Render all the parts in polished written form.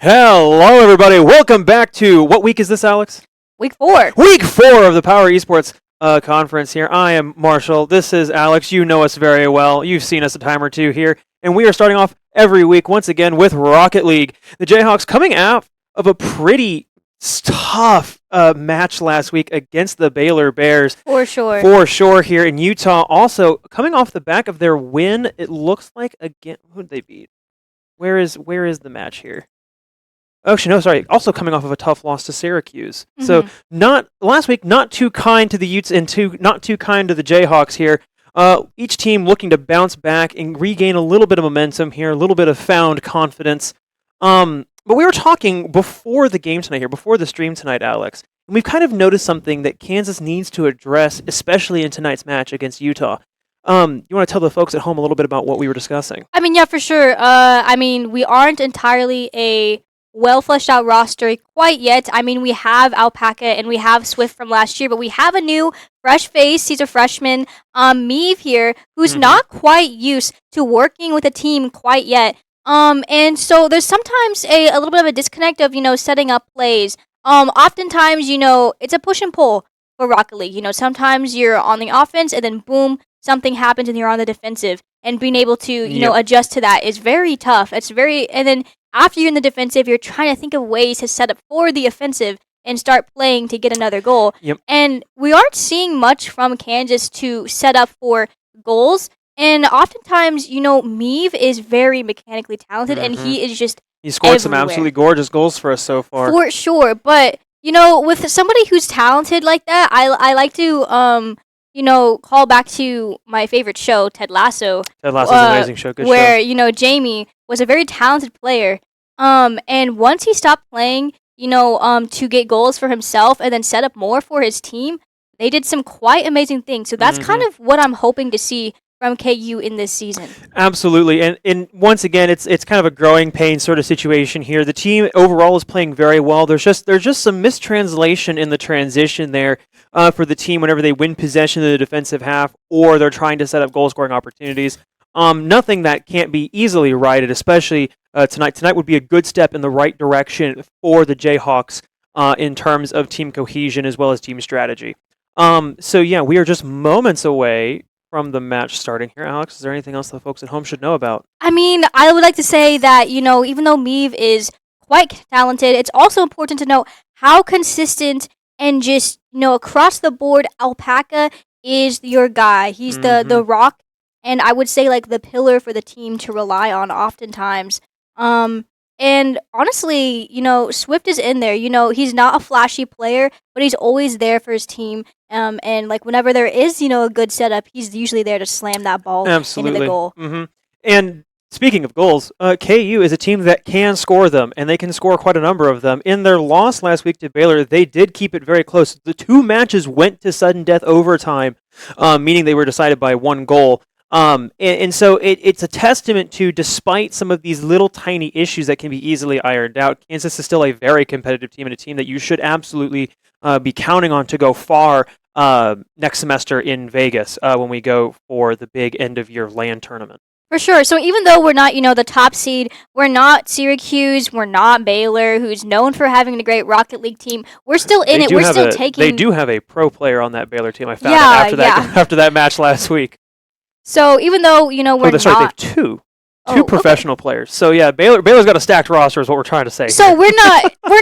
Hello, everybody. Welcome back to what week is this, Alex? Week 4. Week 4 of the Power Esports conference here. I am Marshall. This is Alex. You know us very well. You've seen us a time or two here. And we are starting off every week once again with Rocket League. The Jayhawks coming out of a pretty tough match last week against the Baylor Bears. For sure. For sure here in Utah. Also, coming off the back of their win, it looks like, again, who did they beat? Where is the match here? Actually, no, sorry. Also coming off of a tough loss to Syracuse. So not last week, not too kind to the Utes and not too kind to the Jayhawks here. Each team looking to bounce back and regain a little bit of momentum here, a little bit of found confidence. But we were talking before the game tonight here, before the stream tonight, Alex, and we've kind of noticed something that Kansas needs to address, especially in tonight's match against Utah. You want to tell the folks at home a little bit about what we were discussing? I mean, yeah, for sure. We aren't entirely a well fleshed out roster quite yet. I mean, we have Alpaca and we have Swift from last year, but we have a new fresh face. He's a freshman, Meave here, who's not quite used to working with a team quite yet. And so there's sometimes a little bit of a disconnect of, setting up plays. Oftentimes, it's a push and pull for Rocket League. Sometimes you're on the offense and then boom, something happens and you're on the defensive. And being able to, adjust to that is very tough. And then after you're in the defensive, you're trying to think of ways to set up for the offensive and start playing to get another goal. And we aren't seeing much from Kansas to set up for goals. And oftentimes, Meave is very mechanically talented, and he is just He scored some everywhere. absolutely gorgeous goals for us so far. For sure. But, with somebody who's talented like that, I like to, call back to my favorite show, Ted Lasso. Ted Lasso's an amazing show. Good where, show. Jamie was a very talented player. And once he stopped playing, to get goals for himself and then set up more for his team, they did some quite amazing things. So that's kind of what I'm hoping to see from KU in this season. Absolutely. And once again, it's kind of a growing pain sort of situation here. The team overall is playing very well. There's just some mistranslation in the transition there for the team whenever they win possession in the defensive half or they're trying to set up goal-scoring opportunities. Nothing that can't be easily righted, especially tonight. Tonight would be a good step in the right direction for the Jayhawks in terms of team cohesion as well as team strategy. We are just moments away from the match starting here. Alex, is there anything else the folks at home should know about? I mean, I would like to say that, even though Meave is quite talented, it's also important to know how consistent and just, across the board, Alpaca is your guy. He's the rock, and I would say, like, the pillar for the team to rely on oftentimes. And honestly, Swift is in there. He's not a flashy player, but he's always there for his team. And like whenever there is, a good setup, he's usually there to slam that ball into the goal. And speaking of goals, KU is a team that can score them, and they can score quite a number of them. In their loss last week to Baylor, they did keep it very close. The two matches went to sudden death overtime, meaning they were decided by one goal. And so it's a testament to, despite some of these little tiny issues that can be easily ironed out, Kansas is still a very competitive team and a team that you should absolutely be counting on to go far next semester in Vegas when we go for the big end-of-year LAN tournament. For sure. So even though we're not, the top seed, we're not Syracuse, we're not Baylor, who's known for having a great Rocket League team. We're still in it. We're still taking. They do have a pro player on that Baylor team. I found out after that match last week. So even though we're not, they have two professional players. So yeah, Baylor's got a stacked roster, is what we're trying to say. So we're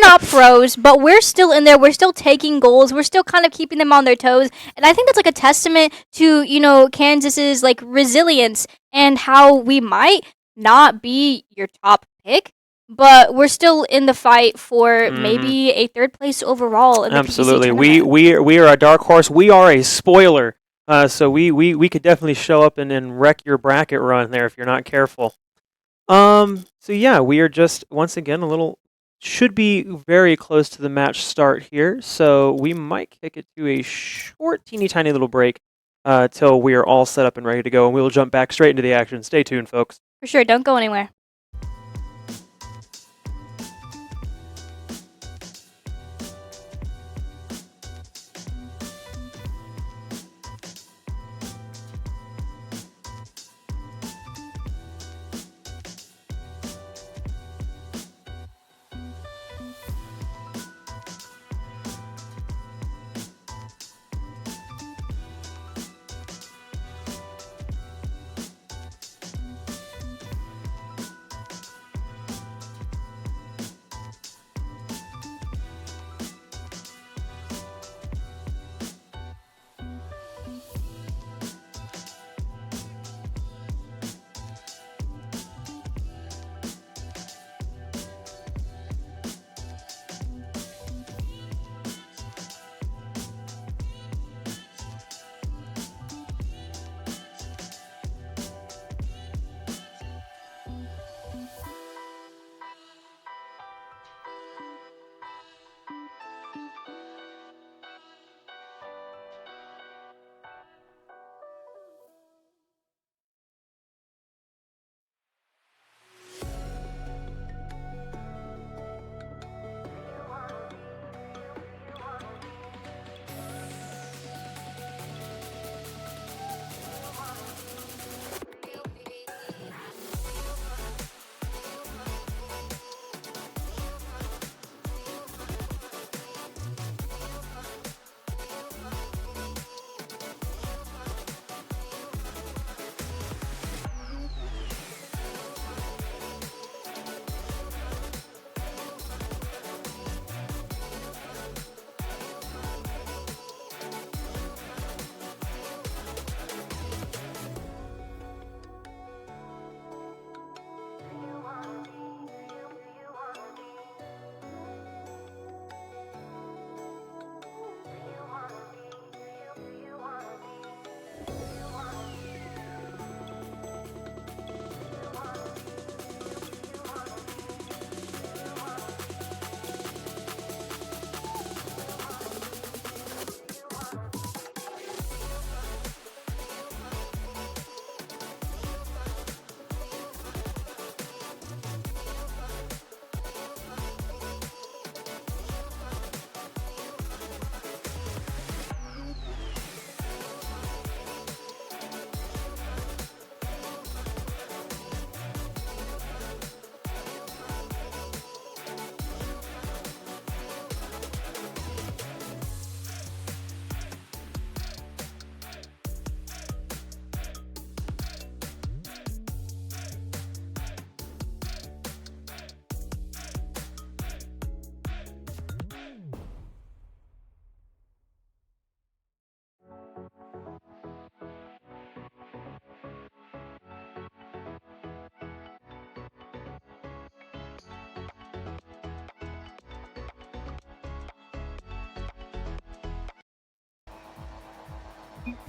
not pros, but we're still in there. We're still taking goals. We're still kind of keeping them on their toes, and I think that's like a testament to Kansas's like resilience and how we might not be your top pick, but we're still in the fight for maybe a third place overall. In the Absolutely, PCC we are a dark horse. We are a spoiler. So we could definitely show up and wreck your bracket run there if you're not careful. We are just, once again, should be very close to the match start here. So we might kick it to a short, teeny tiny little break till we are all set up and ready to go. And we'll jump back straight into the action. Stay tuned, folks. For sure, don't go anywhere.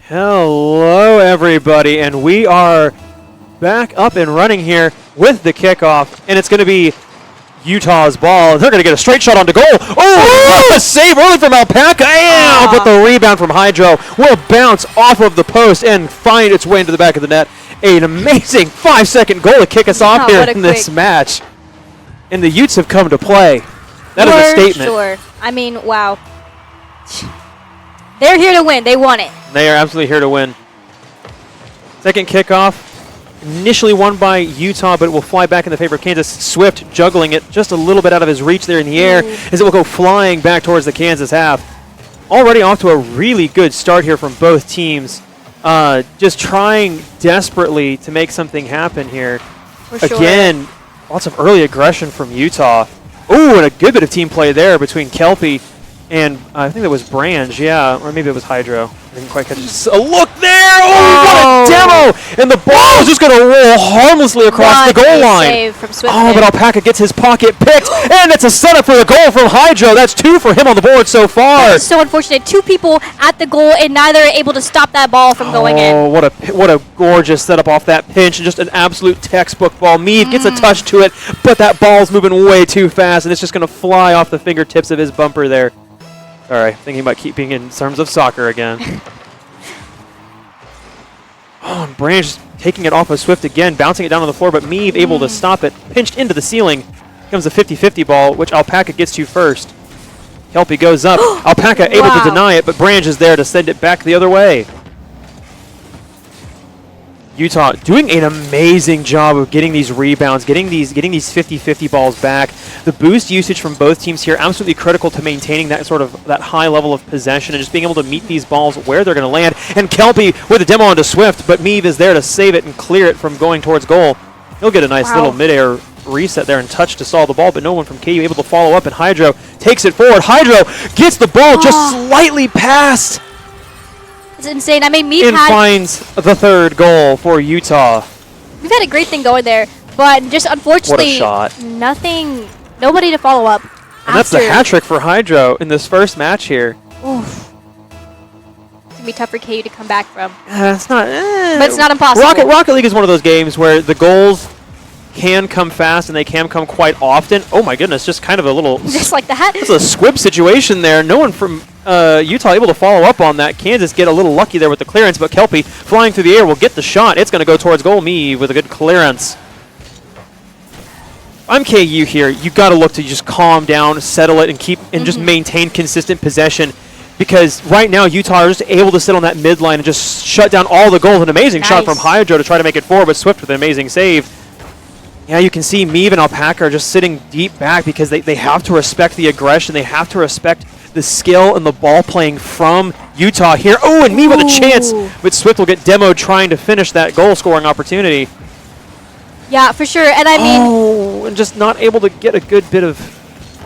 Hello, everybody, and we are back up and running here with the kickoff, and it's going to be Utah's ball. They're going to get a straight shot onto goal. Oh, a save early from Alpaca, but the rebound from Hydro will bounce off of the post and find its way into the back of the net. An amazing 5-second goal to kick us off here in this match. And the Utes have come to play. That is a statement. Sure. I mean, wow. They're here to win. They want it. They are absolutely here to win. Second kickoff. Initially won by Utah, but it will fly back in the favor of Kansas. Swift juggling it just a little bit out of his reach there in the air as it will go flying back towards the Kansas half. Already off to a really good start here from both teams. Just trying desperately to make something happen here. For sure. Again, lots of early aggression from Utah. Oh, and a good bit of team play there between Kelpie and I think that was Brange, yeah, or maybe it was Hydro. I didn't quite catch it. Look there! Oh, what a demo! And the ball is just going to roll harmlessly across the goal line. Save from Swift but Alpaca gets his pocket picked, and it's a setup for the goal from Hydro. That's 2 for him on the board so far. That's so unfortunate. 2 people at the goal, and neither are able to stop that ball from going in. Oh, what a gorgeous setup off that pinch, and just an absolute textbook ball. Mead gets a touch to it, but that ball's moving way too fast, and it's just going to fly off the fingertips of his bumper there. Sorry, thinking about keeping in terms of soccer again. And Branch taking it off of Swift again, bouncing it down on the floor, but Meave able to stop it. Pinched into the ceiling. Comes a 50-50 ball, which Alpaca gets to first. Kelpie goes up. Alpaca able to deny it, but Branch is there to send it back the other way. Utah doing an amazing job of getting these rebounds, getting these 50-50 balls back. The boost usage from both teams here absolutely critical to maintaining that that high level of possession and just being able to meet these balls where they're going to land. And Kelpie with a demo onto Swift, but Meave is there to save it and clear it from going towards goal. He'll get a nice little midair reset there and touch to solve the ball, but no one from KU able to follow up, and Hydro takes it forward. Hydro gets the ball just slightly past. It's insane. I mean, and finds the third goal for Utah. We've had a great thing going there, but just unfortunately, what a shot. Nobody to follow up. And that's the hat trick for Hydro in this first match here. Oof. It's gonna be tough for KU to come back from. It's not, but it's not impossible. Rocket League is one of those games where the goals can come fast and they can come quite often. Oh my goodness, just kind of a little... just like that. It's a squib situation there. No one from Utah able to follow up on that. Kansas get a little lucky there with the clearance, but Kelpie flying through the air will get the shot. It's going to go towards goal. Meave with a good clearance. I'm KU here. You got to look to just calm down, settle it, and just maintain consistent possession. Because right now Utah are just able to sit on that midline and just shut down all the goals. An amazing shot from Hydro to try to make it forward, but Swift with an amazing save. Yeah, you can see Meave and Alpaca are just sitting deep back because they have to respect the aggression. They have to respect the skill and the ball playing from Utah here. Oh, and Meave with a chance, but Swift will get demoed trying to finish that goal-scoring opportunity. Yeah, for sure. And I mean... and just not able to get a good bit of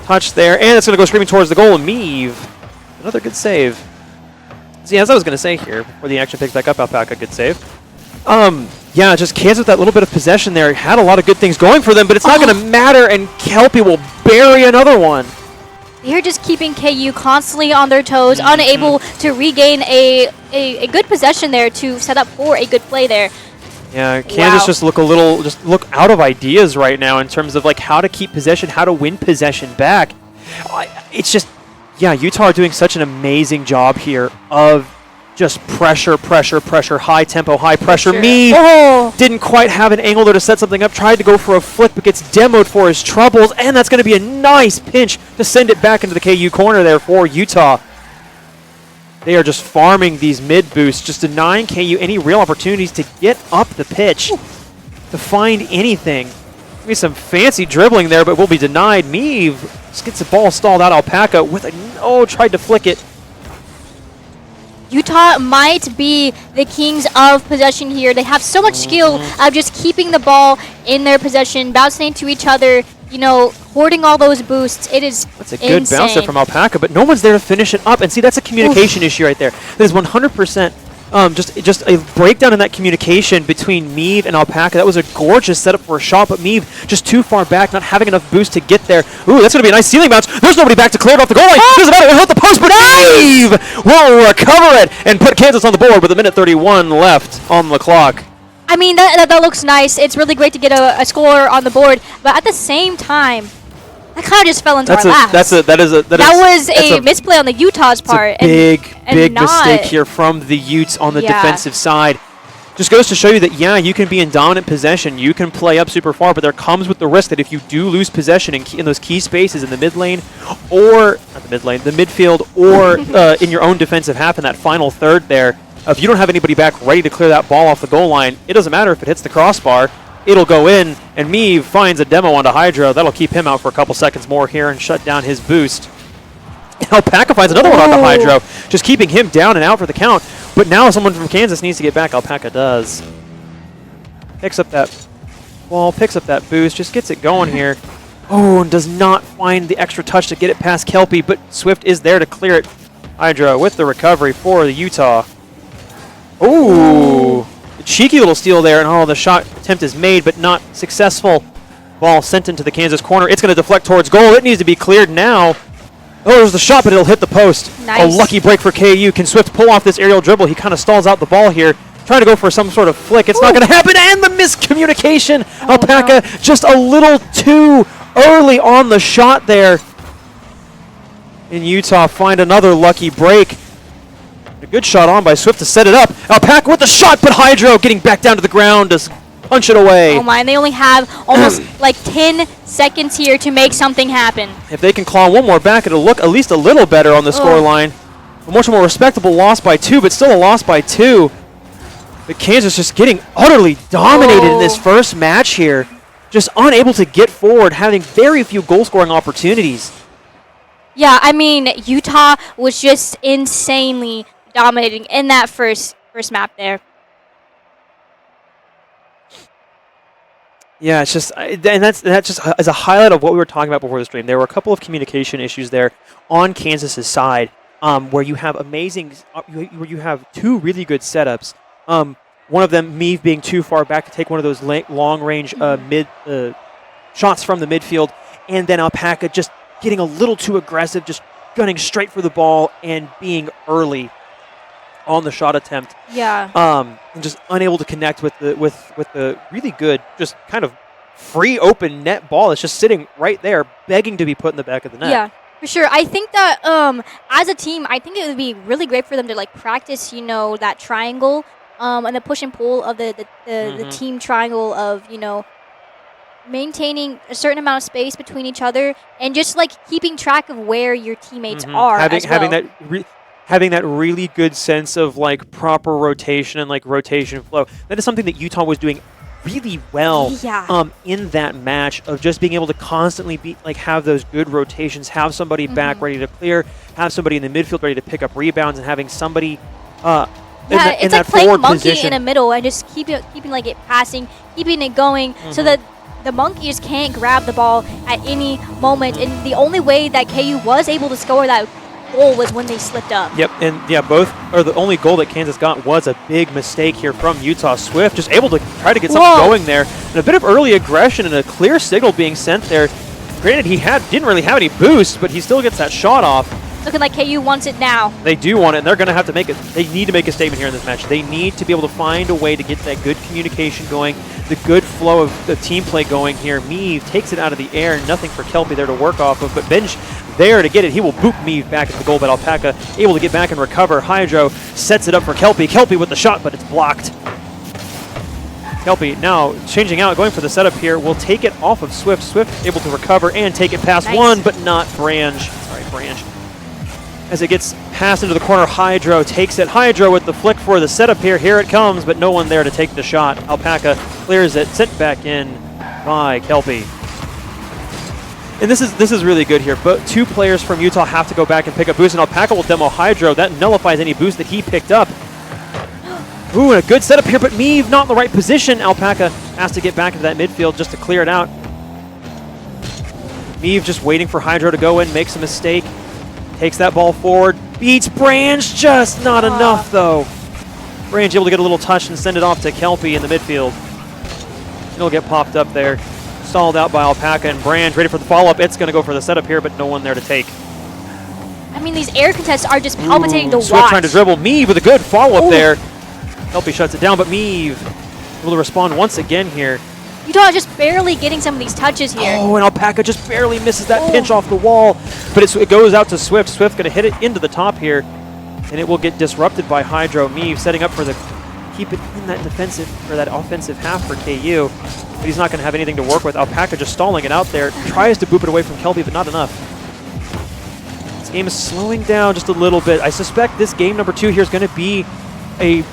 touch there. And it's going to go screaming towards the goal. And Meave, another good save. See, as I was going to say here, before the action picks back up, Alpaca, good save. Yeah, just Kansas with that little bit of possession there had a lot of good things going for them, but it's not going to matter, and Kelpie will bury another one. They're just keeping KU constantly on their toes, unable to regain a good possession there to set up for a good play there. Yeah, Kansas just look out of ideas right now in terms of like how to keep possession, how to win possession back. It's just, yeah, Utah are doing such an amazing job here of just pressure, high tempo, high pressure. Sure. Meave didn't quite have an angle there to set something up, tried to go for a flick, but gets demoed for his troubles, and that's going to be a nice pinch to send it back into the KU corner there for Utah. They are just farming these mid boosts, just denying KU any real opportunities to get up the pitch, to find anything. Maybe some fancy dribbling there, but will be denied. Meave just gets the ball stalled out. Alpaca with tried to flick it. Utah might be the kings of possession here. They have so much skill of just keeping the ball in their possession, bouncing into each other, hoarding all those boosts. It is That's a good bounce there from Alpaca, but no one's there to finish it up. And see, that's a communication issue right there. That is 100% just a breakdown in that communication between Meave and Alpaca. That was a gorgeous setup for a shot, but Meave just too far back, not having enough boost to get there. Ooh, that's going to be a nice ceiling bounce. There's nobody back to clear it off the goal line. Doesn't matter, it'll hit the post, but Meave will recover it and put Kansas on the board with a minute 31 left on the clock. I mean, that looks nice. It's really great to get a score on the board, but at the same time, that kind of just fell into our laps. That was a misplay on the Utah's part. Big mistake here from the Utes on the defensive side. Just goes to show you that, yeah, you can be in dominant possession. You can play up super far, but there comes with the risk that if you do lose possession in those key spaces in the mid lane, or not the mid lane, the midfield, or in your own defensive half in that final third there, if you don't have anybody back ready to clear that ball off the goal line, it doesn't matter if it hits the crossbar. It'll go in, and Meave finds a demo onto Hydro. That'll keep him out for a couple seconds more here and shut down his boost. Alpaca finds another one onto Hydro, just keeping him down and out for the count. But now someone from Kansas needs to get back. Alpaca does. Picks up that ball, picks up that boost, just gets it going here. Oh, and does not find the extra touch to get it past Kelpie, but Swift is there to clear it. Hydro with the recovery for the Utah. Ooh. Cheeky little steal there, and the shot attempt is made, but not successful. Ball sent into the Kansas corner. It's going to deflect towards goal. It needs to be cleared now. Oh, there's the shot, but it'll hit the post. Nice. A lucky break for KU. Can Swift pull off this aerial dribble? He kind of stalls out the ball here, trying to go for some sort of flick. It's not going to happen, and the miscommunication. Alpaca just a little too early on the shot there. In Utah, find another lucky break. A good shot on by Swift to set it up. Alpaca with the shot, but Hydro getting back down to the ground to punch it away. Oh my, and they only have almost like 10 seconds here to make something happen. If they can claw one more back, it'll look at least a little better on the score line. A much more respectable loss by 2, but still a loss by 2. But Kansas just getting utterly dominated in this first match here. Just unable to get forward, having very few goal-scoring opportunities. Yeah, I mean, Utah was just insanely dominating in that first map there. Yeah, it's just, and that's just as a highlight of what we were talking about before the stream. There were a couple of communication issues there on Kansas's side, where you have where you have two really good setups. One of them, Meave, being too far back to take one of those long-range mid shots from the midfield, and then Alpaca just getting a little too aggressive, just gunning straight for the ball and being early on the shot attempt. Yeah. And just unable to connect with the really good, just kind of free open net ball that's just sitting right there, begging to be put in the back of the net. Yeah, for sure. I think that as a team, I think it would be really great for them to practice, that triangle, and the push and pull of the team triangle of maintaining a certain amount of space between each other and just keeping track of where your teammates are. Having that really good sense of proper rotation and rotation flow. That is something that Utah was doing really well in that match, of just being able to constantly have those good rotations, have somebody back ready to clear, have somebody in the midfield ready to pick up rebounds, and having somebody in that playing forward monkey position in the middle and just keeping it passing, keeping it going, so that the monkey just can't grab the ball at any moment. And the only way that KU was able to score that goal was when they slipped up. Yep, and the only goal that Kansas got was a big mistake here from Utah. Swift just able to try to get something going there, and a bit of early aggression and a clear signal being sent there. Granted, he didn't really have any boost, but he still gets that shot off. Looking like KU wants it now. They do want it, and they're going to have to make it. They need to make a statement here in this match. They need to be able to find a way to get that good communication going, the good flow of the team play going here. Meave takes it out of the air, nothing for Kelpie there to work off of, but Benj there to get it. He will boop Meave back at the goal, but Alpaca able to get back and recover. Hydro sets it up for Kelpie. Kelpie with the shot, but it's blocked. Kelpie now changing out, going for the setup here, will take it off of Swift. Swift able to recover and take it past one, but not Branch. Sorry, Branch. As it gets passed into the corner, Hydro takes it. Hydro with the flick for the setup here. Here it comes, but no one there to take the shot. Alpaca clears it, sent back in by Kelpie. And this is really good here, but two players from Utah have to go back and pick up boost, and Alpaca will demo Hydro. That nullifies any boost that he picked up. Ooh, and a good setup here, but Meave not in the right position. Alpaca has to get back into that midfield just to clear it out. Meave just waiting for Hydro to go in, makes a mistake. Takes that ball forward, beats Branch, just not enough though. Brange able to get a little touch and send it off to Kelpie in the midfield. It'll get popped up there. Stalled out by Alpaca, and Brange ready for the follow-up. It's going to go for the setup here, but no one there to take. I mean, these air contests are just palpitating to watch. Swift trying to dribble. Meave with a good follow-up there. Kelpie shuts it down, but Meave able to respond once again here. Utah just barely getting some of these touches here. Oh, and Alpaca just barely misses that pinch off the wall. But it goes out to Swift. Swift going to hit it into the top here, and it will get disrupted by Hydro. Meave setting up for the keep it in that defensive or that offensive half for KU. But he's not going to have anything to work with. Alpaca just stalling it out there. Tries to boop it away from Kelpie, but not enough. This game is slowing down just a little bit. I suspect this game number 2 here is going to be a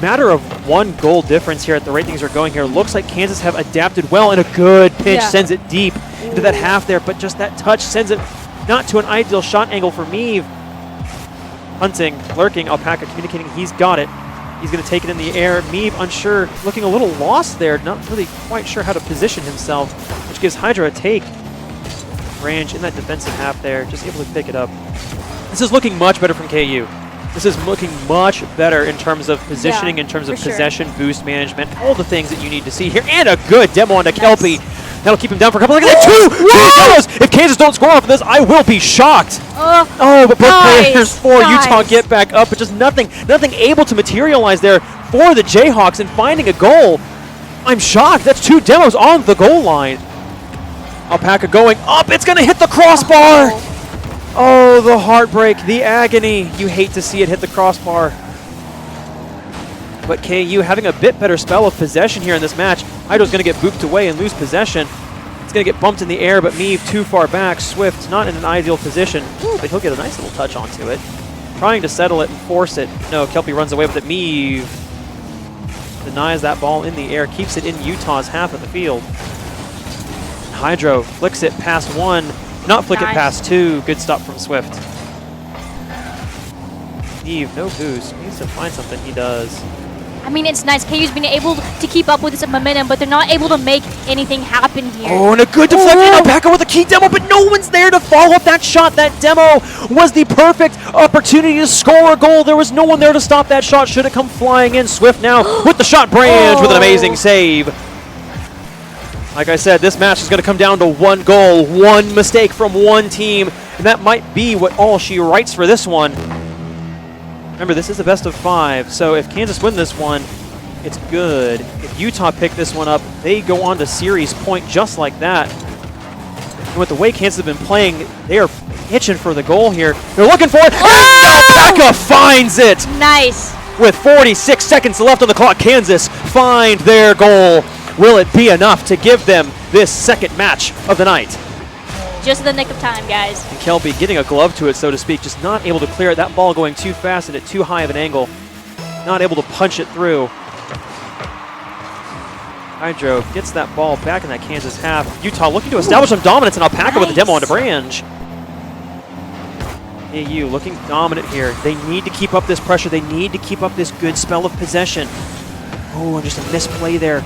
matter of 1 goal difference here at the rate things are going here. Looks like Kansas have adapted well, and a good pinch sends it deep into that half there, but just that touch sends it not to an ideal shot angle for Meave. Hunting, lurking, Alpaca communicating he's got it. He's going to take it in the air. Meave unsure, looking a little lost there, not really quite sure how to position himself, which gives Hydra a take. Brange in that defensive half there, just able to pick it up. This is looking much better from KU. This is looking much better in terms of positioning, in terms of possession, boost management, all the things that you need to see here. And a good demo onto Kelpie. That'll keep him down for a couple. Look at that, two demos! If Kansas don't score off of this, I will be shocked. But both players for Utah get back up, but just nothing able to materialize there for the Jayhawks and finding a goal. I'm shocked. That's 2 demos on the goal line. Alpaca going up. It's going to hit the crossbar. Oh, the heartbreak, the agony. You hate to see it hit the crossbar. But KU having a bit better spell of possession here in this match. Hydro's going to get booped away and lose possession. It's going to get bumped in the air, but Meave too far back. Swift not in an ideal position, but he'll get a nice little touch onto it. Trying to settle it and force it. No, Kelpie runs away with it. Meave denies that ball in the air, keeps it in Utah's half of the field. Hydro flicks it past 1. Not flick it past 2. Good stop from Swift. Meave, no boost. Needs to find something. He does. I mean, it's nice. KU's been able to keep up with this momentum, but they're not able to make anything happen here. Oh, and a good deflection. Alpaca with a key demo, but no one's there to follow up that shot. That demo was the perfect opportunity to score a goal. There was no one there to stop that shot. Should it come flying in. Swift now with the shot. Brange with an amazing save. Like I said, this match is going to come down to 1 goal, 1 mistake from 1 team, and that might be what all she writes for this one. Remember, this is a best of 5, so if Kansas win this one, it's good. If Utah pick this one up, they go on to series point just like that. And with the way Kansas have been playing, they are itching for the goal here. They're looking for it, and Alpaca finds it! Nice. With 46 seconds left on the clock, Kansas find their goal. Will it be enough to give them this second match of the night? Just in the nick of time, guys. And Kelpie getting a glove to it, so to speak, just not able to clear it. That ball going too fast and at too high of an angle. Not able to punch it through. Hydro gets that ball back in that Kansas half. Utah looking to establish some dominance, and Alpaca with a demo onto Brange. KU looking dominant here. They need to keep up this pressure. They need to keep up this good spell of possession. Oh, and just a misplay there.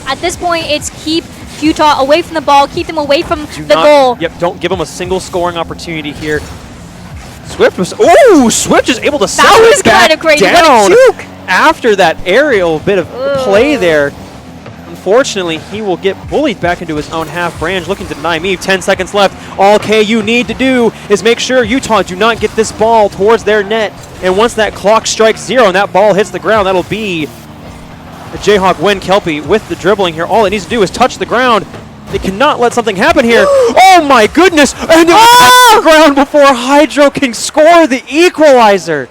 At this point, it's keep Utah away from the ball, keep them away from the goal. Yep, don't give them a single scoring opportunity here. Swift was, Swift is able to set it back down after that aerial bit of play there. Unfortunately, he will get bullied back into his own half. Brange looking to deny Meave. 10 seconds left. All KU need to do is make sure Utah do not get this ball towards their net. And once that clock strikes 0 and that ball hits the ground, that'll be a Jayhawk win. Kelpie with the dribbling here. All it needs to do is touch the ground. They cannot let something happen here. Oh my goodness! And it touched the ground before Hydro can score the equalizer.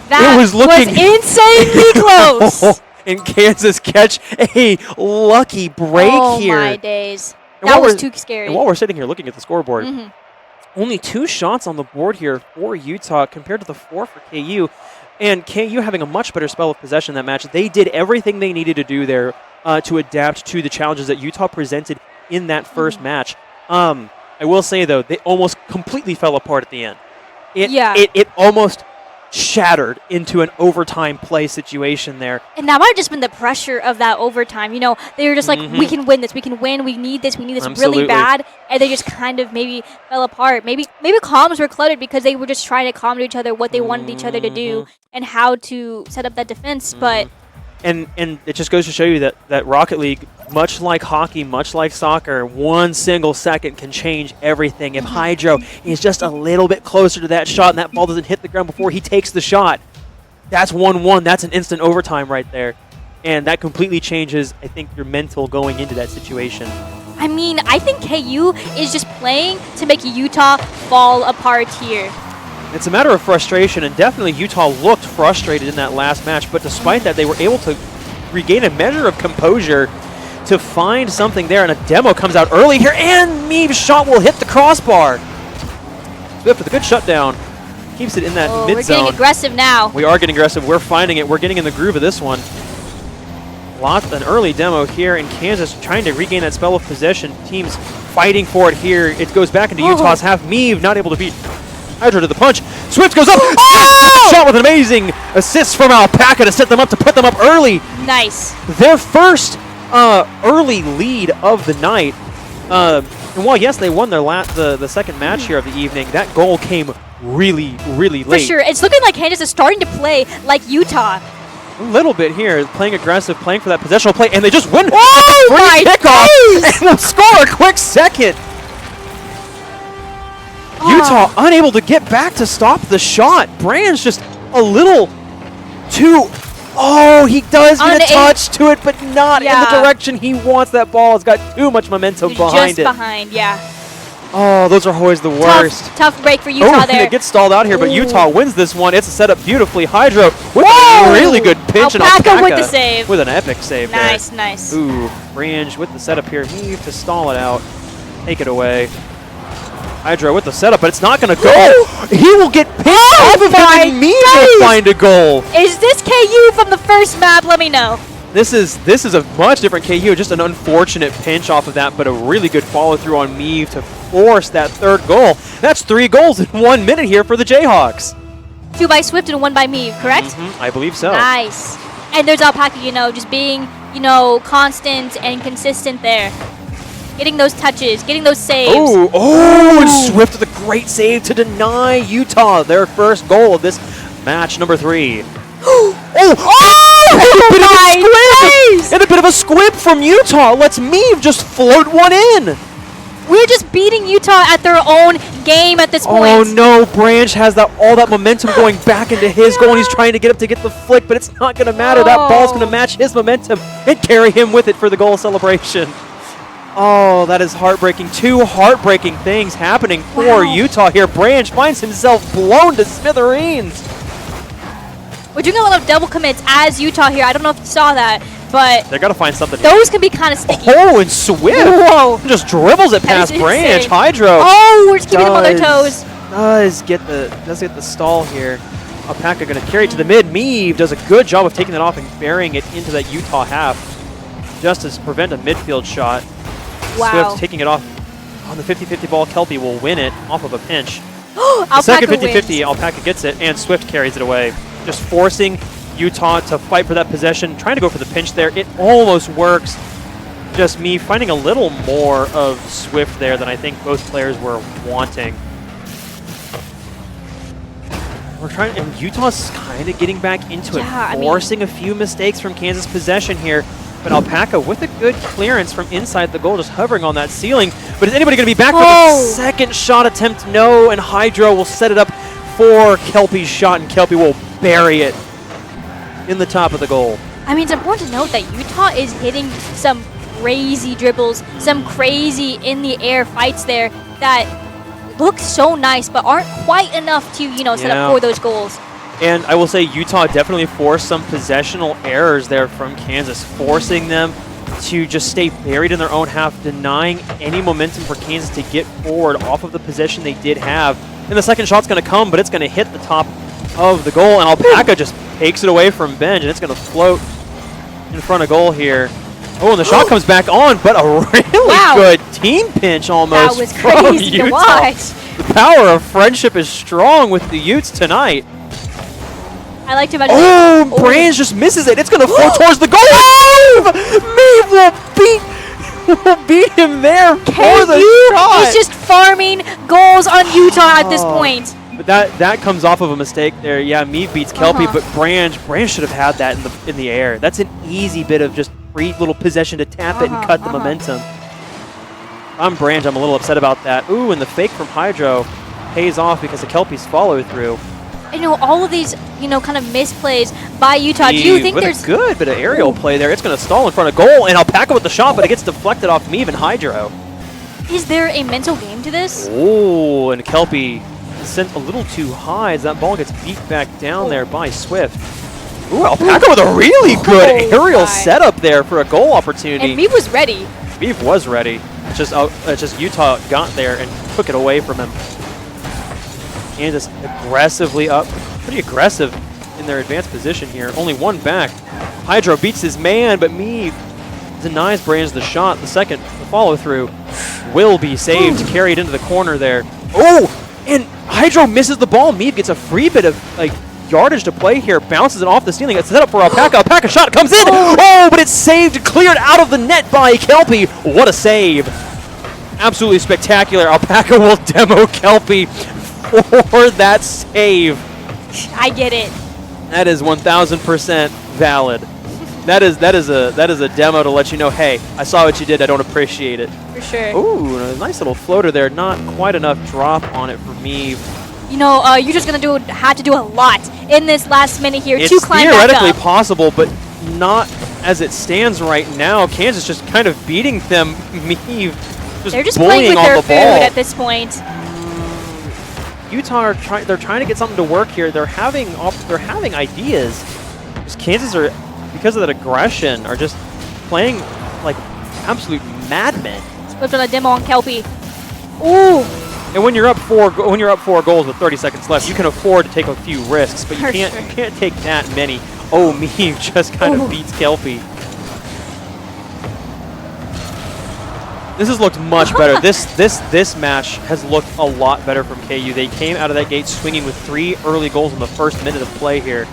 That was insanely close. And Kansas catch a lucky break here. Oh my days. That was too scary. And while we're sitting here looking at the scoreboard, only 2 shots on the board here for Utah compared to the 4 for KU. And KU having a much better spell of possession in that match. They did everything they needed to do there to adapt to the challenges that Utah presented in that first match. I will say, though, they almost completely fell apart at the end. It almost shattered into an overtime play situation there. And that might have just been the pressure of that overtime. You know, they were just like, we can win this, we can win, we need this Absolutely. really bad. And they just kind of maybe fell apart. Maybe comms were cluttered because they were just trying to calm to each other what they wanted each other to do and how to set up that defense. But And it just goes to show you that Rocket League, much like hockey, much like soccer, 1 single second can change everything. If Hydro is just a little bit closer to that shot and that ball doesn't hit the ground before he takes the shot, that's 1-1. That's an instant overtime right there. And that completely changes, I think, your mental going into that situation. I mean, I think KU is just playing to make Utah fall apart here. It's a matter of frustration, and definitely Utah looked frustrated in that last match, but despite that, they were able to regain a measure of composure to find something there, and a demo comes out early here, and Meave's shot will hit the crossbar. Swift with a good shutdown. Keeps it in that mid zone. We're getting aggressive now. We are getting aggressive. We're finding it. We're getting in the groove of this one. An early demo here in Kansas, trying to regain that spell of possession. Teams fighting for it here. It goes back into Utah's half. Meave not able to beat Hydro to the punch. Swift goes up. Shot with an amazing assist from Alpaca to set them up, to put them up early. Nice. Their first early lead of the night. And while, yes, they won their the second match here of the evening, that goal came really, really late. For sure. It's looking like Kansas is starting to play like Utah. A little bit here, playing aggressive, playing for that possessional play, and they just win Oh my free kickoff days! and will score a quick second. Utah unable to get back to stop the shot. Brand's just a little too... Oh, he does get a touch to it, but not in the direction he wants. That ball has got too much momentum behind it. Just behind, yeah. Oh, those are always the worst. Tough break for Utah there. It gets stalled out here, but Utah wins this one. It's set up beautifully. Hydro with a really good pinch, and Alpaca with the save. With an epic save there. Nice, nice. Ooh, Range with the setup here. Need to stall it out. Take it away. Hydro with the setup, but it's not going to go. He will get picked off of him, and Meave will find a goal. Is this KU from the first map? Let me know. This is a much different KU. Just an unfortunate pinch off of that, but a really good follow through on Meave to force that third goal. That's 3 goals in 1 minute here for the Jayhawks. 2 by Swift and 1 by Meave, correct? I believe so. Nice. And there's Alpaca, just being, constant and consistent there. Getting those touches, getting those saves. And Swift with a great save to deny Utah their first goal of this match, number 3. And a bit of a squib from Utah lets Meave just float one in. We're just beating Utah at their own game at this point. Oh no, Branch has all that momentum going back into his goal, and he's trying to get up to get the flick, but it's not going to matter. That ball's going to match his momentum and carry him with it for the goal celebration. Oh, that is heartbreaking. 2 heartbreaking things happening for Utah here. Branch finds himself blown to smithereens. We're doing a lot of double commits as Utah here. I don't know if you saw that, but they got to find something. Those can be kind of sticky. And Swift just dribbles it past Branch. Hydro. We're just keeping them on their toes. Does get the stall here. Alpaca going to carry it to the mid. Meave does a good job of taking that off and burying it into that Utah half, just to prevent a midfield shot. Swift taking it off on the 50-50 ball. Kelpie will win it off of a pinch. The second 50-50, Alpaca gets it, and Swift carries it away. Just forcing Utah to fight for that possession, trying to go for the pinch there. It almost works. Just me finding a little more of Swift there than I think both players were wanting. And Utah's kind of getting back into it, forcing a few mistakes from Kansas possession here. But Alpaca with a good clearance from inside the goal, just hovering on that ceiling. But is anybody going to be back for the second shot attempt? No, and Hydro will set it up for Kelpie's shot, and Kelpie will bury it in the top of the goal. I mean, it's important to note that Utah is hitting some crazy dribbles, some crazy in-the-air fights there that look so nice, but aren't quite enough to, set up for those goals. And I will say Utah definitely forced some possessional errors there from Kansas, forcing them to just stay buried in their own half, denying any momentum for Kansas to get forward off of the possession they did have. And the second shot's going to come, but it's going to hit the top of the goal, and Alpaca just takes it away from Benj, and it's going to float in front of goal here. And the shot comes back on, but a really good team pinch almost. That was crazy to watch. The power of friendship is strong with the Utes tonight. I like to imagine. Oh, Oh. Brands just misses it. It's going to float towards the goal. Meave will beat him there for the shot. He's just farming goals on Utah at this Oh. point. But that comes off of a mistake there. Yeah, Meave beats Kelpie, Uh-huh. but Branch should have had that in the air. That's an easy bit of just free little possession to tap it and cut the momentum. I'm Branch. I'm a little upset about that. Ooh, and the fake from Hydro pays off because of Kelpie's follow through. You know, all of these, you know, kind of misplays by Utah. Do you think with there's a good bit of aerial play there? It's going to stall in front of goal, and Alpaca with the shot, but it gets deflected off Meave and Hydro. is there a mental game to this? Oh, and Kelpie sent a little too high as that ball gets beat back down there by Swift. Ooh, Alpaca with a really good aerial my. setup there for a goal opportunity. And Meave was ready. Meave was ready. Just Utah got there and took it away from him. Kansas aggressively up, pretty aggressive in their advanced position here. Only one back. Hydro beats his man, but Meave denies Brands the shot. The second, the follow through will be saved to carry it into the corner there. Oh, and Hydro misses the ball. Meave gets a free bit of yardage to play here. Bounces it off the ceiling. It's set up for Alpaca. Alpaca shot comes in. Oh, but it's saved, cleared out of the net by Kelpie. What a save. Absolutely spectacular. Alpaca will demo Kelpie for that save. I get it. That is 1000% valid. That is a demo to let you know, hey, I saw what you did. I don't appreciate it. For sure. Ooh, a nice little floater there. Not quite enough drop on it for me. You know, you're just going to had to do a lot in this last minute here It's to climb back theoretically up. possible, but not as it stands right now. Kansas just kind of beating them. Meave They're just bullying playing with on their the food ball. at this point. Utah are they're trying to get something to work here. They're having ideas. Just Kansas are, because of that aggression, are just playing like absolute madmen. Swift on a demo on Kelpie. Ooh. And when you're up four goals with 30 seconds left, you can afford to take a few risks, but you For can't sure. you can't take that many. Oh, Meave just kind Ooh. of beats Kelpie. This has looked much better. This match has looked a lot better from KU. They came out of that gate swinging with 3 early goals in the first minute of play here.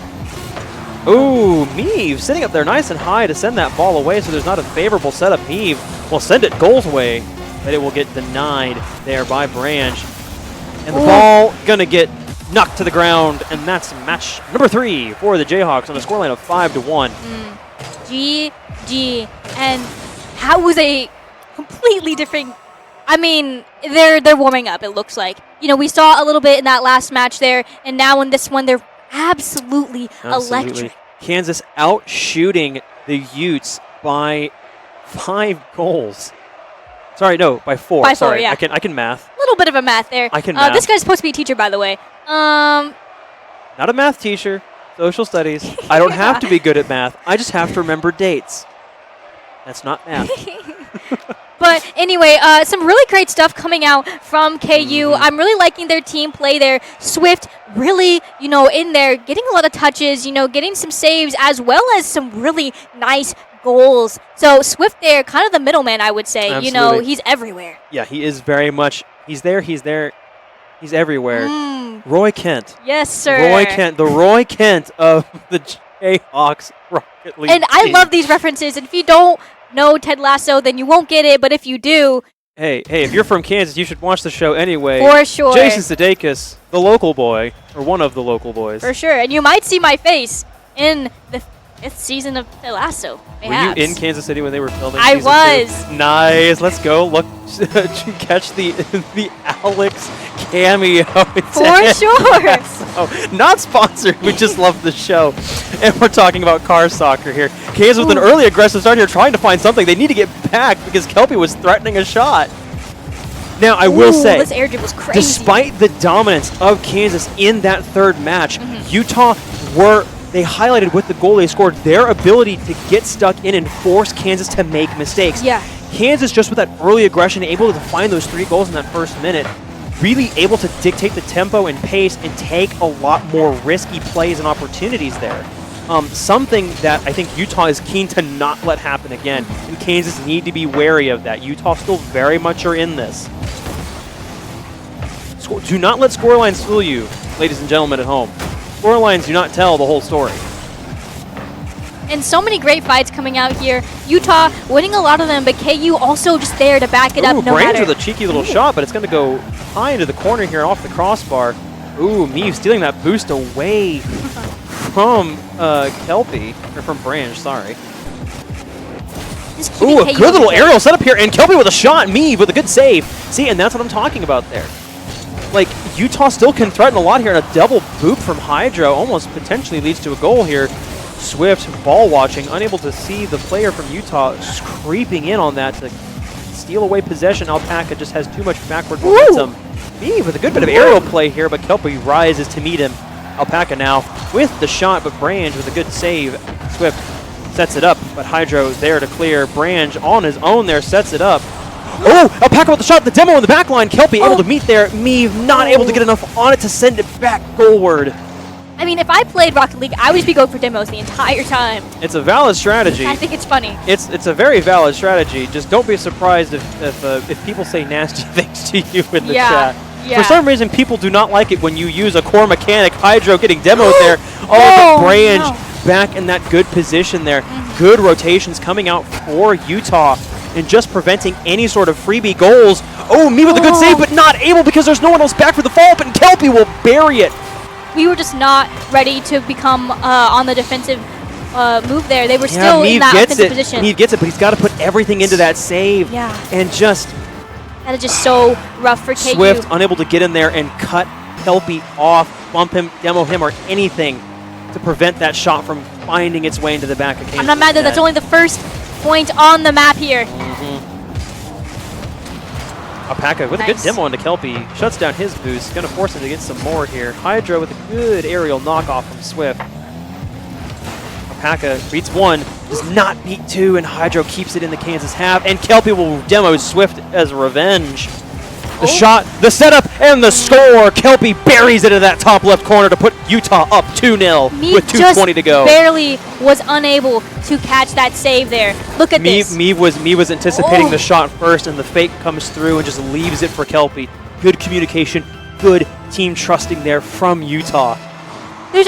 Ooh, Meave sitting up there nice and high to send that ball away, so there's not a favorable setup. Meave will send it goals away, but it will get denied there by Branch. And the ball gonna get knocked to the ground, and that's match number 3 for the Jayhawks on a scoreline of 5-1. GG. And that was a completely different. I mean, they're warming up, it looks like. You know, we saw a little bit in that last match there, and now in this one, they're absolutely electric. Kansas out shooting the Utes by 5 goals. Sorry, no, by 4. By 4, Sorry, yeah. I can math. A little bit of a math there. I can math. This guy's supposed to be a teacher, by the way. Not a math teacher. Social studies. I don't have to be good at math. I just have to remember dates. That's not math. But anyway, some really great stuff coming out from KU. I'm really liking their team play there. Swift really, you know, in there, getting a lot of touches, you know, getting some saves as well as some really nice goals. So Swift there, kind of the middleman, I would say. You know, Absolutely. he's everywhere. Yeah, he is very much. He's there. He's everywhere. Roy Kent. Yes, sir. Roy Kent. The Roy Kent of the Jayhawks Rocket League And I team. love these references. And if you don't know Ted Lasso, then you won't get it. But if you do, Hey, if you're from Kansas, you should watch the show anyway. for sure. Jason Sudeikis, the local boy, or one of the local boys. For sure. And you might see my face in the 5th season of Ted Lasso. Were Perhaps. you in Kansas City when they were filming I season was. 2? Nice. Let's go. Look, catch the Alex cameo. For sure. Oh, not sponsored. We just love the show. And we're talking about car soccer here. Kansas with an early aggressive start here, trying to find something. They need to get back because Kelpie was threatening a shot. Now, I will say, this air dribble was crazy. despite the dominance of Kansas in that third match, Utah they highlighted with the goal they scored their ability to get stuck in and force Kansas to make mistakes. Yeah. Kansas, just with that early aggression, able to find those 3 goals in that first minute, really able to dictate the tempo and pace and take a lot more risky plays and opportunities there. Something that I think Utah is keen to not let happen again, and Kansas need to be wary of that. Utah still very much are in this. Do not let scorelines fool you, ladies and gentlemen at home. scorelines do not tell the whole story. And so many great fights coming out here. Utah winning a lot of them, but KU also just there to back it up no Branch matter. with a cheeky little shot, but it's going to go high into the corner here off the crossbar. Ooh, Meave stealing that boost away from Kelpie, or from Branch, sorry. Just keeping Ooh, a KU good on the little plate. aerial setup here, and Kelpie with a shot, Meave with a good save. See, and that's what I'm talking about there. Like, Utah still can threaten a lot here, and a double boop from Hydro almost potentially leads to a goal here. Swift ball watching, unable to see the player from Utah creeping in on that to steal away possession. Alpaca just has too much backward momentum. Meave with a good bit of aerial play here, but Kelpie rises to meet him. Alpaca now with the shot, but Branch with a good save. Swift sets it up, but Hydro there to clear. Branch on his own there sets it up. Oh, Alpaca with the shot, the demo in the back line. Kelpie able to meet there. Meave not able to get enough on it to send it back goalward. I mean, if I played Rocket League, I would just be going for demos the entire time. It's a valid strategy. I think it's funny. It's a very valid strategy. Just don't be surprised if people say nasty things to you in the chat. Yeah. For some reason, people do not like it when you use a core mechanic. Hydro getting demoed there. Oh, Oh, but Branch no. back in that good position there. Good rotations coming out for Utah and just preventing any sort of freebie goals. Oh, me with a good save, but not able because there's no one else back for the follow-up, and Kelpie will bury it. We were just not ready to become on the defensive move there. They were still in Meave that gets offensive it. position. Meave gets it, but he's got to put everything into that save. Yeah. And just That is just so rough for KU. Swift unable to get in there and cut Kelpie off, bump him, demo him, or anything to prevent that shot from finding its way into the back of Kansas. I'm not mad that that's only the first point on the map here. Alpaca with a good Nice. demo into Kelpie. Shuts down his boost. Going to force him to get some more here. Hydro with a good aerial knockoff from Swift. Alpaca beats one, does not beat two, and Hydro keeps it in the Kansas half. And Kelpie will demo Swift as revenge. The shot, the setup, and the score. Kelpie buries it into that top left corner to put Utah up 2-0 Meave with 2:20 to go. barely was unable to catch that save there. Look at this. Meave was anticipating Oh. the shot first, and the fake comes through and just leaves it for Kelpie. Good communication, good team trusting there from Utah.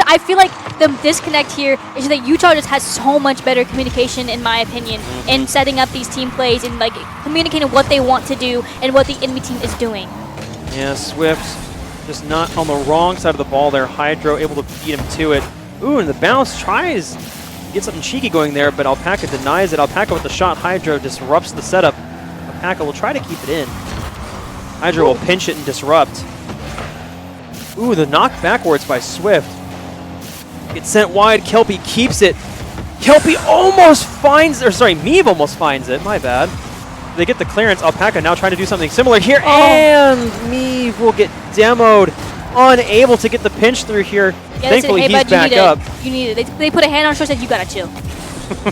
I feel like the disconnect here is that Utah just has so much better communication, in my opinion, in setting up these team plays and like communicating what they want to do and what the enemy team is doing. Yeah, Swift just not on the wrong side of the ball there. Hydro able to beat him to it. Ooh, and the bounce tries to get something cheeky going there, but Alpaca denies it. Alpaca with the shot. Hydro disrupts the setup. Alpaca will try to keep it in. Hydro will pinch it and disrupt. Ooh, the knock backwards by Swift. It's sent wide. Kelpie keeps it. Kelpie almost finds, or sorry, Meave almost finds it. My bad. They get the clearance. Alpaca now trying to do something similar here, and Meave will get demoed. Unable to get the pinch through here. Yeah, Thankfully, hey, he's bud, back up. You need it. They put a hand on his shoulder and said, you gotta chill.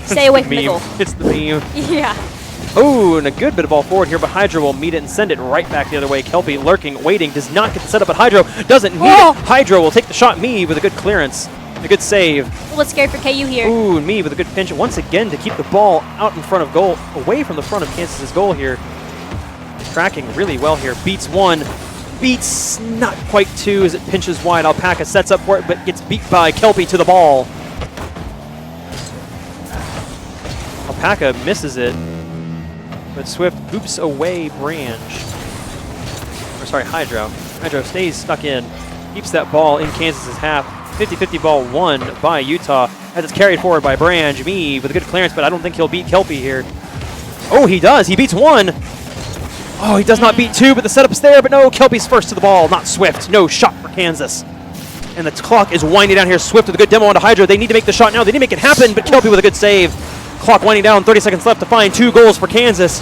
Stay away from the Meave. goal. It's the Meave. Yeah. Ooh, and a good bit of ball forward here, but Hydro will meet it and send it right back the other way. Kelpie lurking, waiting, does not get the setup, but Hydro doesn't need Oh. it. Hydro will take the shot. Meave with a good clearance. A good save. A little scary for KU here. Ooh, and Meave with a good pinch once again to keep the ball out in front of goal, away from the front of Kansas's goal here. Tracking really well here. Beats one, beats not quite two as it pinches wide. Alpaca sets up for it, but gets beat by Kelpie to the ball. Alpaca misses it, but Swift hoops away Branch. Or sorry, Hydro. Hydro stays stuck in, keeps that ball in Kansas's half. 50-50 ball won by Utah as it's carried forward by Branch. Meave with a good clearance, but I don't think he'll beat Kelpie here. Oh, he does. He beats one. Oh, he does not beat two, but the setup's there. But no, Kelpie's first to the ball, not Swift. No shot for Kansas. And the clock is winding down here. Swift with a good demo onto Hydro. They need to make the shot now. They need to make it happen, but Kelpie with a good save. Clock winding down, 30 seconds left to find 2 goals for Kansas.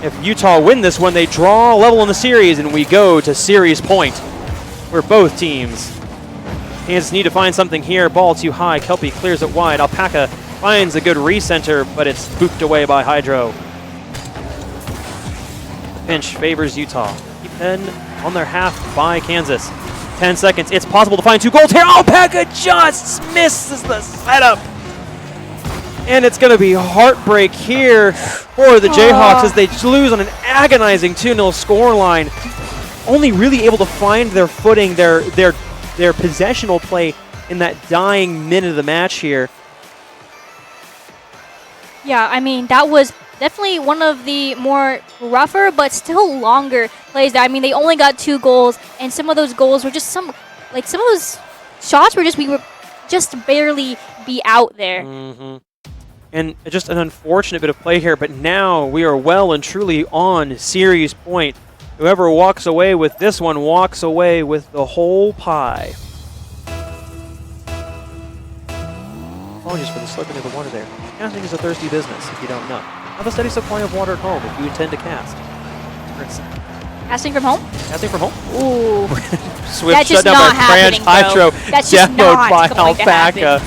If Utah win this one, they draw a level in the series, and we go to series point for both teams. Kansas need to find something here. Ball too high. Kelpie clears it wide. Alpaca finds a good recenter, but it's booped away by Hydro. Pinch favors Utah. Keep 10 on their half by Kansas. 10 seconds. It's possible to find 2 goals here. Alpaca just misses the setup. And it's going to be heartbreak here for the Jayhawks as they lose on an agonizing 2-0 scoreline. Only really able to find their footing, their their possessional play in that dying minute of the match here. Yeah, I mean, that was definitely one of the more rougher but still longer plays there. I mean, they only got 2 goals, and some of those goals were just some of those shots were just, we were just barely be out there. And just an unfortunate bit of play here, but now we are well and truly on series point. Whoever walks away with this one walks away with the whole pie. Apologies for the slipping of the water there. Casting is a thirsty business, if you don't know. Have a steady supply of water at home if you intend to cast. Casting from home? Casting from home? Ooh. Swift That's just shut down not by Branch. happening, bro. Hydro That's just demoed not by going to Alpaca.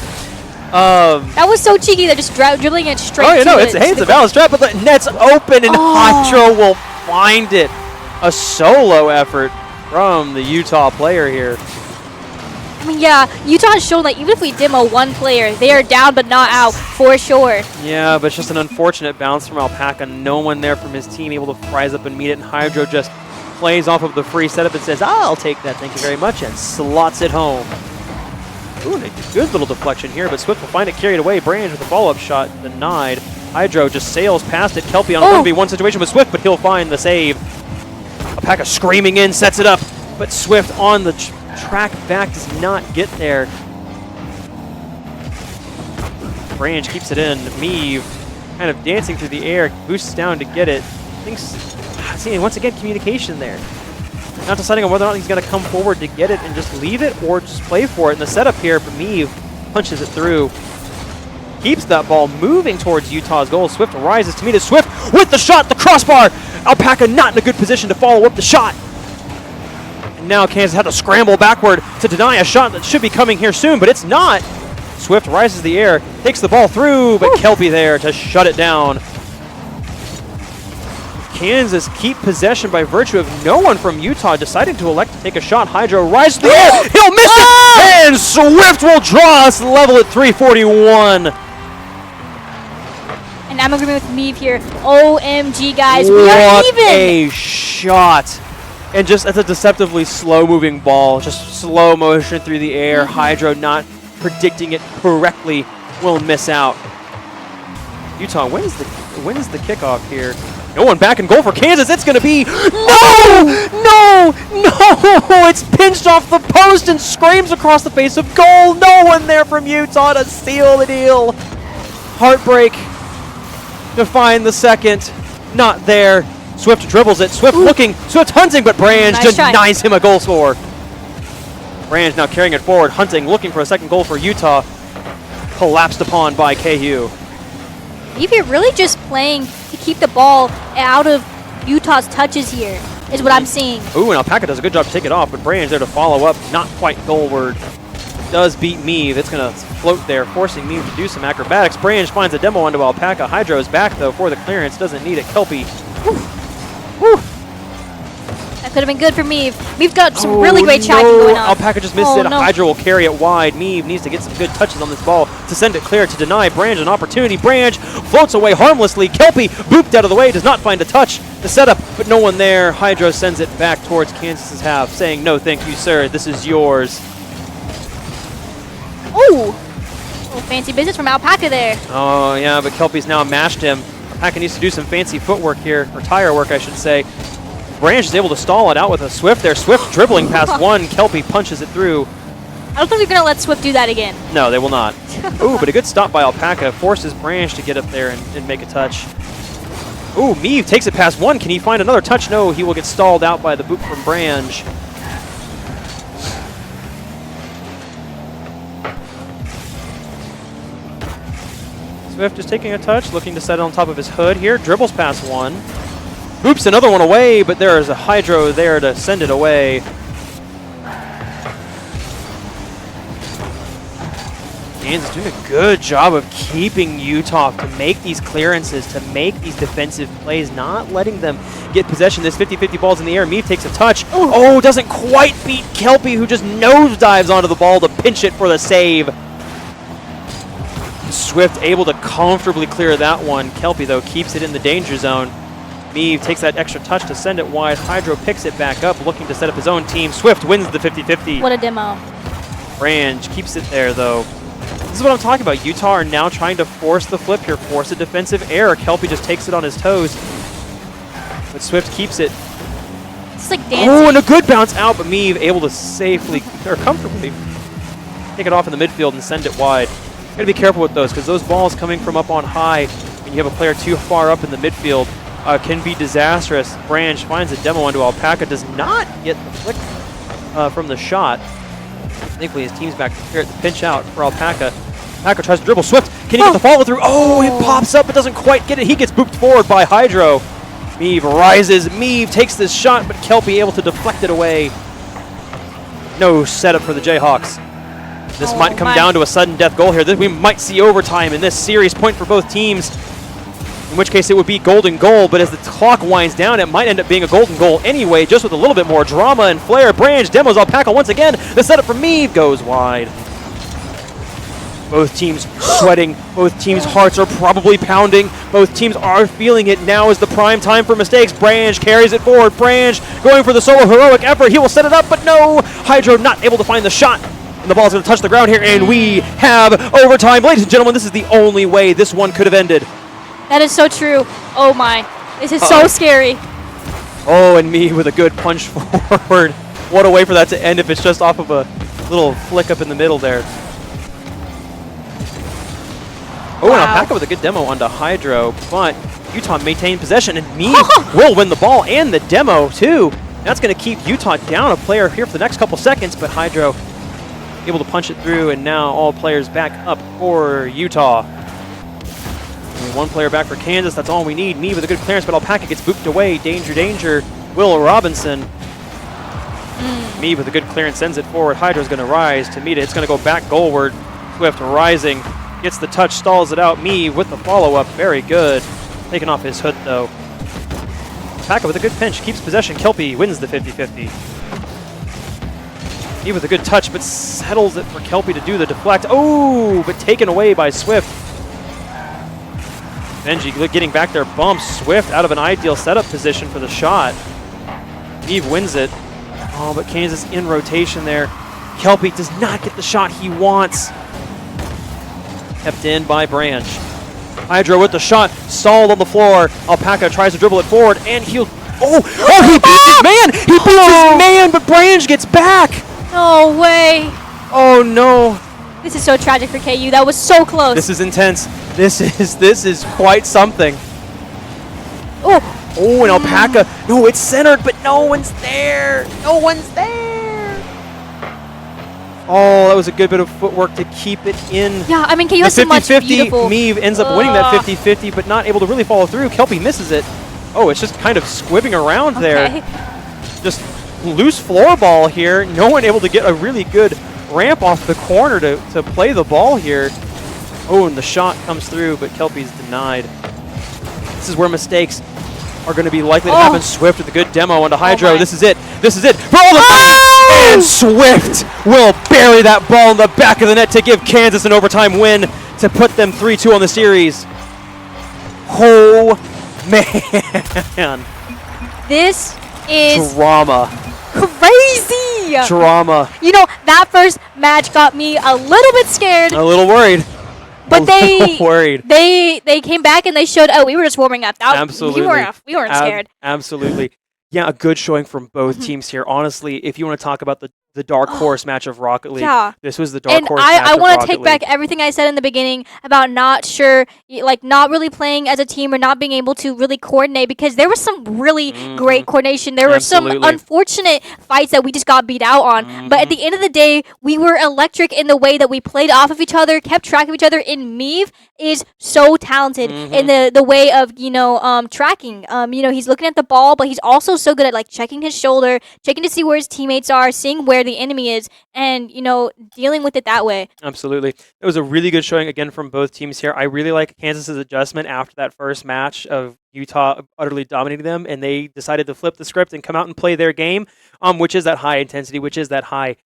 That was so cheeky. They're just dribbling it straight Oh, yeah, to no, it. it's a valid trap, but the net's open and Hydro will find it. A solo effort from the Utah player here. I mean, yeah, Utah has shown, like, even if we demo one player, they are down but not out, for sure. Yeah, but it's just an unfortunate bounce from Alpaca. No one there from his team able to rise up and meet it, and Hydro just plays off of the free setup and says, I'll take that, thank you very much, and slots it home. Ooh, and a good little deflection here, but Swift will find it carried away. Branch with a follow-up shot denied. Hydro just sails past it. Kelpie on a 1v1 situation with Swift, but he'll find the save. Alpaca screaming in, sets it up, but Swift on the track back does not get there. Branch keeps it in. Meave kind of dancing through the air, boosts down to get it. See, once again, communication there. Not deciding on whether or not he's going to come forward to get it and just leave it or just play for it. In the setup here, but Meave punches it through. Keeps that ball moving towards Utah's goal. Swift rises to meet it. Swift with the shot, the crossbar. Alpaca not in a good position to follow up the shot. And now Kansas had to scramble backward to deny a shot that should be coming here soon, but it's not. Swift rises the air, takes the ball through, but Kelpie there to shut it down. Kansas keep possession by virtue of no one from Utah deciding to elect to take a shot. Hydro rises to the air. He'll miss it, and Swift will draw us level at 341. And I'm agreeing with Meave here. OMG, guys, we are What even. a shot. And just that's a deceptively slow-moving ball. Just slow motion through the air. Hydro not predicting it correctly will miss out. Utah wins the kickoff here. No one back in goal for Kansas. It's going to be no! It's pinched off the post and screams across the face of goal. No one there from Utah to seal the deal. Heartbreak to find the second. Not there. Swift dribbles it. Swift looking. Swift hunting, but Branch Nice denies him a goal score. Branch now carrying it forward. Hunting, looking for a second goal for Utah. Collapsed upon by KU. Meave really just playing to keep the ball out of Utah's touches here, is what I'm seeing. Ooh, and Alpaca does a good job to take it off, but Branch there to follow up. Not quite goalward. Does beat Meave. It's going to float there, forcing Meave to do some acrobatics. Branch finds a demo onto Alpaca. Hydro is back, though, for the clearance. Doesn't need it. Kelpie. Whew. That could have been good for Meave. Meave got some really great tracking going on. Alpaca just missed it. Hydro will carry it wide. Meave needs to get some good touches on this ball to send it clear to deny Branch an opportunity. Branch floats away harmlessly. Kelpie booped out of the way, does not find a touch. The setup, but no one there. Hydro sends it back towards Kansas's half, saying, no, thank you, sir. This is yours. Ooh. Little fancy business from Alpaca there. Oh, yeah, but Kelpie's now mashed him. Alpaca needs to do some fancy footwork here, or tire work, I should say. Branch is able to stall it out with a Swift there. Swift dribbling past one. Kelpie punches it through. I don't think we're going to let Swift do that again. No, they will not. Ooh, but a good stop by Alpaca. Forces Branch to get up there and make a touch. Ooh, Meave takes it past one. Can he find another touch? No, he will get stalled out by the boot from Branch. Swift is taking a touch, looking to set it on top of his hood here. Dribbles past one. Boops another one away, but there is a Hydro there to send it away. Kansas doing a good job of keeping Utah to make these clearances, to make these defensive plays, not letting them get possession. This 50-50 ball's in the air. Meave takes a touch. Oh, doesn't quite beat Kelpie, who just nosedives onto the ball to pinch it for the save. Swift able to comfortably clear that one. Kelpie, though, keeps it in the danger zone. Meave takes that extra touch to send it wide. Hydro picks it back up, looking to set up his own team. Swift wins the 50-50. What a demo. Branch keeps it there, though. This is what I'm talking about. Utah are now trying to force the flip here, force a defensive error. Kelpie just takes it on his toes, but Swift keeps it. It's like dancing. Oh, and a good bounce out, but Meave able to safely, or comfortably, take it off in the midfield and send it wide. Gotta be careful with those, because those balls coming from up on high, when you have a player too far up in the midfield, can be disastrous. Branch finds a demo onto Alpaca, does not get the flick from the shot. Thankfully, his team's back here at the pinch out for Alpaca. Alpaca tries to dribble. Swift, can he get the follow through? Oh, it pops up, but doesn't quite get it. He gets booped forward by Hydro. Meave rises. Meave takes this shot, but Kelpie able to deflect it away. No setup for the Jayhawks. This might come down to a sudden death goal here. We might see overtime in this series. Point for both teams. In which case it would be golden goal, but as the clock winds down, it might end up being a golden goal anyway, just with a little bit more drama and flair. Branch demos Alpaca once again. The setup for Meave goes wide. Both teams sweating. Both teams' hearts are probably pounding. Both teams are feeling it. Now is the prime time for mistakes. Branch carries it forward. Branch going for the solo heroic effort. He will set it up, but no. Hydro not able to find the shot. And the ball's going to touch the ground here, and we have overtime. Ladies and gentlemen, this is the only way this one could have ended. That is so true. Oh my. This is so scary. Oh, and me with a good punch forward. What a way for that to end if it's just off of a little flick up in the middle there. Oh, and Alpaca with a good demo onto Hydro, but Utah maintained possession, and me will win the ball and the demo too. That's going to keep Utah down a player here for the next couple seconds, but Hydro able to punch it through, and now all players back up for Utah. Only one player back for Kansas. That's all we need. Me with a good clearance, but Alpaca gets booped away. Danger, danger. Will Robinson. Me with a good clearance sends it forward. Hydro's going to rise to meet it. It's going to go back goalward. Swift rising. Gets the touch, stalls it out. Me with the follow-up. Very good. Taking off his hood, though. Alpaca with a good pinch. Keeps possession. Kelpie wins the 50-50. Me with a good touch, but settles it for Kelpie to do the deflect. Oh, but taken away by Swift. Benji getting back there, bumps Swift out of an ideal setup position for the shot. Meave wins it. Oh, but Kansas in rotation there. Kelpie does not get the shot he wants. Kept in by Branch. Hydro with the shot, stalled on the floor. Alpaca tries to dribble it forward, and he'll... Oh, he beats his man! He beats his man, but Branch gets back! No way. Oh, no. This is so tragic for KU. That was so close. This is intense. This is quite something. Oh, and Alpaca. No, it's centered, but no one's there. No one's there. Oh, that was a good bit of footwork to keep it in. Yeah, I mean, KU The has so much 50-50, beautiful. Meave ends up winning that 50-50, but not able to really follow through. Kelpie misses it. Oh, it's just kind of squibbing around there. Just loose floor ball here. No one able to get a really good ramp off the corner to play the ball here. Oh, and the shot comes through, but Kelpie's denied. This is where mistakes are going to be likely to happen. Swift with a good demo onto Hydro. This is it. This is it. For all the and Swift will bury that ball in the back of the net to give Kansas an overtime win to put them 3-2 on the series. Oh, man. This is drama. Crazy. Drama. You know, that first match got me a little bit scared. A little worried. But they worried. They came back and they showed, we were just warming up. Absolutely. We weren't scared. Absolutely. Yeah, a good showing from both teams here. Honestly, if you want to talk about the dark horse match of Rocket League, this was the dark horse match of Rocket League. And I want to take back everything I said in the beginning about not really playing as a team or not being able to really coordinate, because there was some really great coordination. There were some unfortunate fights that we just got beat out on. But at the end of the day, we were electric in the way that we played off of each other, kept track of each other, and Meave is so talented in the way of, tracking. He's looking at the ball, but he's also so good at checking his shoulder, checking to see where his teammates are, seeing where the enemy is, and dealing with it that way. Absolutely. It was a really good showing again from both teams here. I really like Kansas's adjustment after that first match of Utah utterly dominating them, and they decided to flip the script and come out and play their game, which is that high intensity, which is that high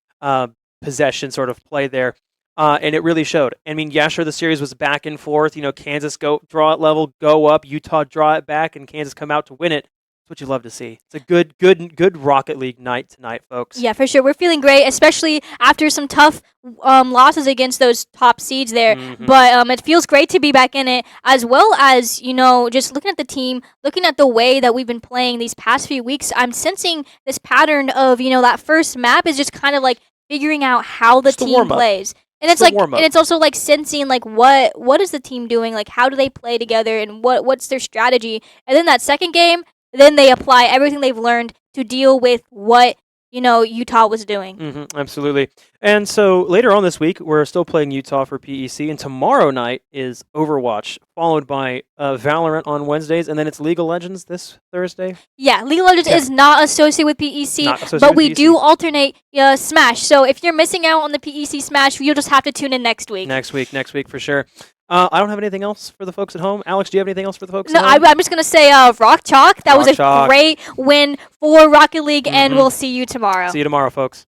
possession sort of play there. And it really showed. I mean, yeah, sure, the series was back and forth. Kansas draw it level, go up, Utah draw it back, and Kansas come out to win it. That's what you love to see. It's a good Rocket League night tonight, folks. Yeah, for sure. We're feeling great, especially after some tough losses against those top seeds there. Mhm. But it feels great to be back in it, as well as, just looking at the team, looking at the way that we've been playing these past few weeks. I'm sensing this pattern of, that first map is just kind of like figuring out how the Just the team warm-up. plays. And It's it's the like, warm-up. and it's also like sensing like what is the team doing, like how do they play together, and what's their strategy. And then that second game, then they apply everything they've learned to deal with what Utah was doing. Absolutely. And so later on this week, we're still playing Utah for PEC, and tomorrow night is Overwatch, followed by Valorant on Wednesdays, and then it's League of Legends this Thursday. Yeah, League of Legends Okay. is not associated with PEC, Not associated but with we PEC. do alternate Smash. So if you're missing out on the PEC Smash, you'll just have to tune in next week. Next week for sure. I don't have anything else for the folks at home. Alex, do you have anything else for the folks No, at home? I'm just gonna say Rock Chalk. That was Rock a Chalk. great win for Rocket League, and Mhm. we'll see you tomorrow. See you tomorrow, folks.